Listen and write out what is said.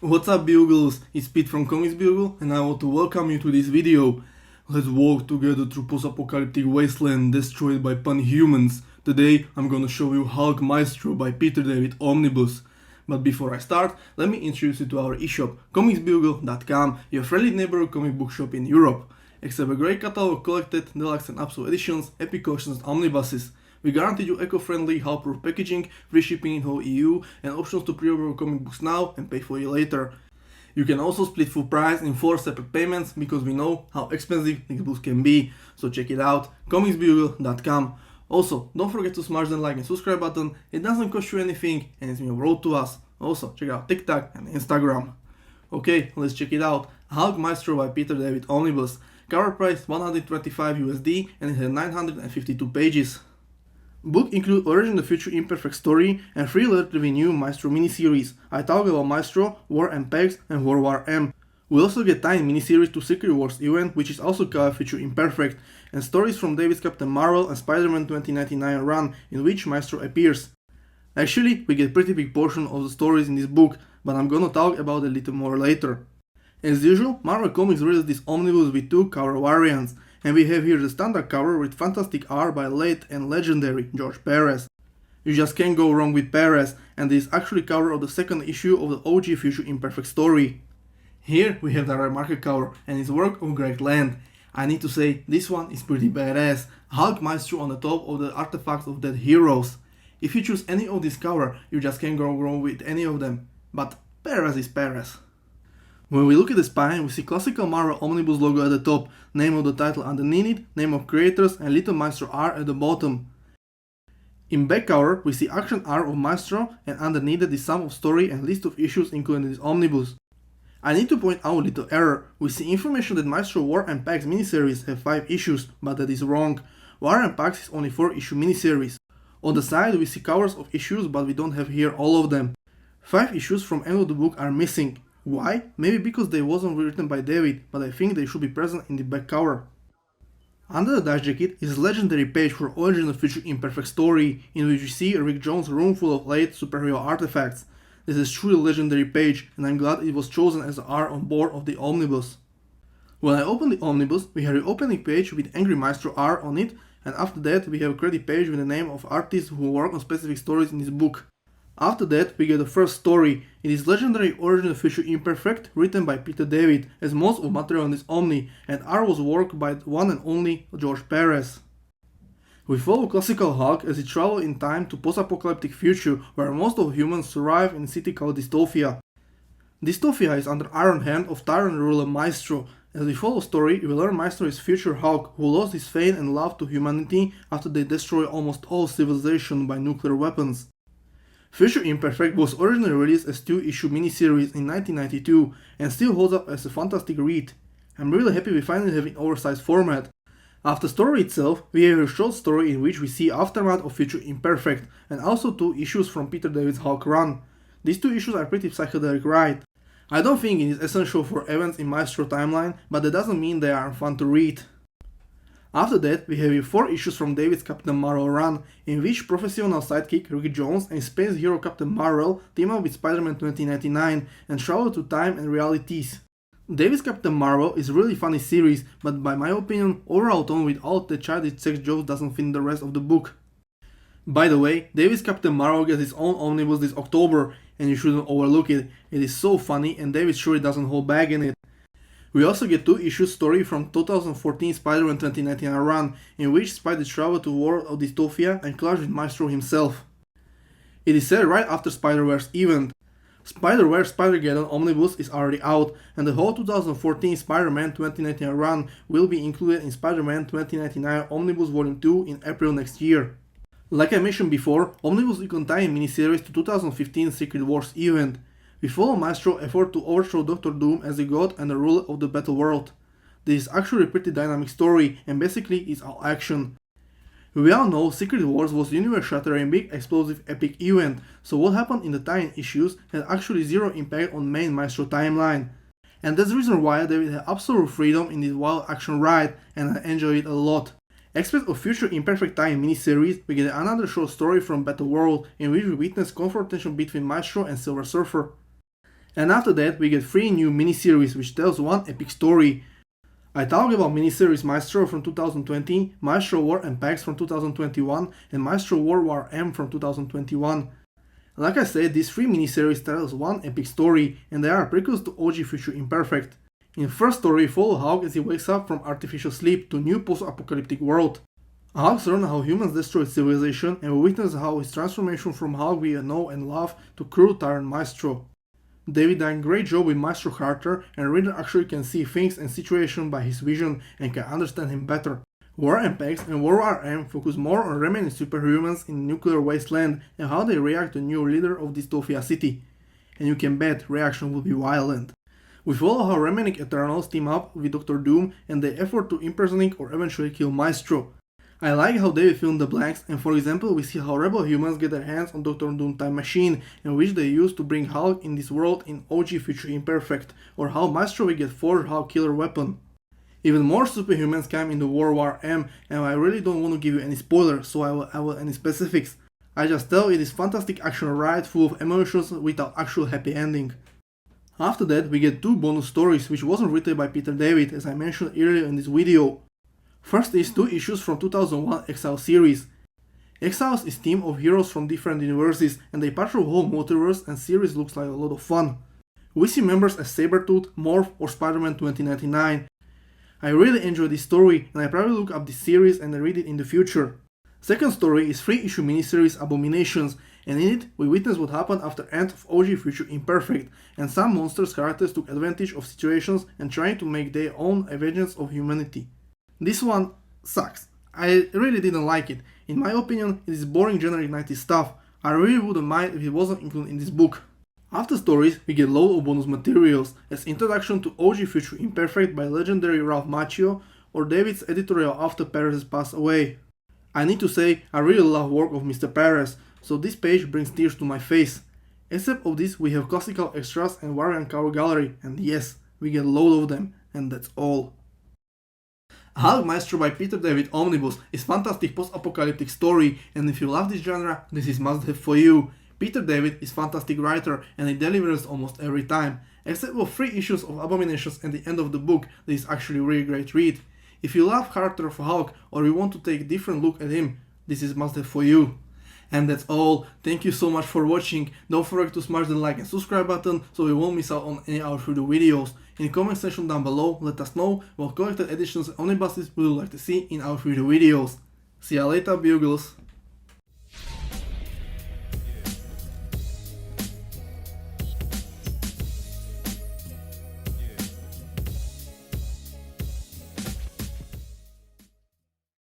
What's up, Bugles? It's Pete from Comics Bugle, and I want to welcome you to this video. Let's walk together through post-apocalyptic wasteland destroyed by panhumans. Today I'm gonna show you Hulk Maestro by Peter David Omnibus. But before I start, let me introduce you to our eShop, comicsbugle.com, your friendly neighborhood comic book shop in Europe. Except a great catalog, collected, deluxe and absolute editions, epic collections and omnibuses. We guarantee you eco-friendly, hulk-proof packaging, free shipping in whole EU, and options to pre-order comic books now and pay for it later. You can also split full price in 4 separate payments because we know how expensive these books can be. So check it out, comicsbugle.com. Also, don't forget to smash the like and subscribe button. It doesn't cost you anything and it's means a world to us. Also, check out TikTok and Instagram. Okay, let's check it out. Hulk Maestro by Peter David Omnibus. Cover price 125 USD and it has 952 pages. Book includes Origin the Future Imperfect Story and 3 relatively new Maestro miniseries. I talk about Maestro, War and Pegs and World War M. We also get tie-in miniseries to Secret Wars event, which is also called Future Imperfect, and stories from David's Captain Marvel and Spider-Man 2099 run, in which Maestro appears. Actually, we get pretty big portion of the stories in this book, but I'm gonna talk about it a little more later. As usual, Marvel Comics released this omnibus with 2 cover variants, and we have here the standard cover with fantastic art by late and legendary George Perez. You just can't go wrong with Perez, and this is actually cover of the second issue of the OG Future Imperfect story. Here we have the red market cover, and it's work of Greg Land. I need to say, this one is pretty badass. Hulk Maestro on the top of the artifacts of dead heroes. If you choose any of this cover, you just can't go wrong with any of them. But Perez is Perez. When we look at the spine, we see classical Marvel Omnibus logo at the top, name of the title underneath it, name of creators and little Maestro art at the bottom. In back cover, we see action art of Maestro and underneath it the sum of story and list of issues included in this omnibus. I need to point out a little error. We see information that Maestro War and Pax miniseries have 5 issues, but that is wrong. War and Pax is only 4 issue miniseries. On the side we see covers of issues, but we don't have here all of them. 5 issues from end of the book are missing. Why? Maybe because they wasn't written by David, but I think they should be present in the back cover. Under the dash jacket is a legendary page for Origin of Future Imperfect story, in which we see Rick Jones' room full of late superhero artifacts. This is truly a legendary page, and I'm glad it was chosen as the art on board of the omnibus. When I open the omnibus, we have the opening page with Angry Maestro art on it, and after that we have a credit page with the name of artists who work on specific stories in this book. After that, we get the first story. It is legendary Origin of Future Imperfect, written by Peter David, as most of material in this Omni, and art was worked by the one and only George Perez. We follow classical Hulk as he travels in time to post-apocalyptic future where most of humans survive in a city called Dystopia. Dystopia is under iron hand of tyrant ruler Maestro. As we follow story, we learn Maestro is future Hulk who lost his fame and love to humanity after they destroy almost all civilization by nuclear weapons. Future Imperfect was originally released as 2-issue miniseries in 1992 and still holds up as a fantastic read. I'm really happy we finally have an oversized format. After story itself, we have a short story in which we see aftermath of Future Imperfect and also 2 issues from Peter David's Hulk run. These 2 issues are pretty psychedelic ride. I don't think it is essential for events in Maestro timeline, but that doesn't mean they aren't fun to read. After that, we have 4 issues from David's Captain Marvel run, in which professional sidekick Rick Jones and space hero Captain Marvel team up with Spider-Man 2099 and travel to time and realities. David's Captain Marvel is a really funny series, but by my opinion, overall tone with all the childish sex jokes doesn't fit the rest of the book. By the way, David's Captain Marvel gets his own omnibus this October, and you shouldn't overlook it. It is so funny and David surely doesn't hold back in it. We also get 2 issues story from 2014 Spider-Man 2099 run, in which Spidey travels to world of Dystopia and clashes with Maestro himself. It is set right after Spider-Verse event. Spider-Verse SPIDER-GEDDON Omnibus is already out, and the whole 2014 Spider-Man 2099 run will be included in Spider-Man 2099 Omnibus Volume 2 in April next year. Like I mentioned before, Omnibus will contain miniseries to 2015 Secret Wars event. We follow Maestro's effort to overthrow Dr. Doom as the god and the ruler of the battle world. This is actually a pretty dynamic story and basically is all action. We all know Secret Wars was universe-shattering big explosive epic event, so what happened in the tie-in issues had actually zero impact on main Maestro timeline. And that's the reason why David had absolute freedom in this wild action ride, and I enjoy it a lot. Expect a future Imperfect Time miniseries, we get another short story from Battle World in which we witness confrontation between Maestro and Silver Surfer. And after that we get 3 new miniseries which tells one epic story. I talk about miniseries Maestro from 2020, Maestro War and Pax from 2021, and Maestro World War M from 2021. Like I said, these 3 miniseries tells one epic story, and they are prequels to OG Future Imperfect. In the first story, we follow Hulk as he wakes up from artificial sleep to a new post-apocalyptic world. Hulk learns how humans destroyed civilization, and we witness how his transformation from Hulk we know and love to cruel tyrant Maestro. David did a great job with Maestro character, and reader actually can see things and situations by his vision and can understand him better. War and Pax and World War M focus more on remaining superhumans in nuclear wasteland and how they react to new leader of dystopia city. And you can bet reaction will be violent. We follow how remaining Eternals team up with Doctor Doom and their effort to impersonate or eventually kill Maestro. I like how David filled the blanks, and for example we see how rebel humans get their hands on Doctor Doom time machine and which they use to bring Hulk in this world in OG Future Imperfect, or how Maestro will get forged Hulk killer weapon. Even more superhumans come in the World War M, and I really don't want to give you any spoilers, so I will any specifics. I just tell it is fantastic action ride full of emotions without actual happy ending. After that we get 2 bonus stories which wasn't written by Peter David as I mentioned earlier in this video. First is 2 issues from 2001 Exiles series. Exiles is team of heroes from different universes and they patrol whole multiverse, and series looks like a lot of fun. We see members as Sabretooth, Morph or Spider-Man 2099. I really enjoy this story and I probably look up this series and read it in the future. Second story is 3-issue miniseries Abominations, and in it we witness what happened after end of OG Future Imperfect, and some monsters characters took advantage of situations and trying to make their own vengeance of humanity. This one sucks. I really didn't like it. In my opinion, it is boring generic 90s stuff. I really wouldn't mind if it wasn't included in this book. After stories, we get load of bonus materials, as introduction to OG Future Imperfect by legendary Ralph Macchio, or David's editorial after Perez passed away. I need to say, I really love work of Mr. Perez, so this page brings tears to my face. Except of this, we have classical extras and variant cover gallery, and yes, we get load of them, and that's all. Hulk Maestro by Peter David Omnibus is fantastic post-apocalyptic story, and if you love this genre, this is must-have for you. Peter David is fantastic writer and he delivers almost every time, except for 3 issues of Abominations and the end of the book that is actually a really great read. If you love character of Hulk or you want to take a different look at him, this is must-have for you. And that's all. Thank you so much for watching. Don't forget to smash the like and subscribe button so you won't miss out on any of our future videos. In the comment section down below, let us know what collected editions and omnibuses would you like to see in our future videos. See ya later, Bugles.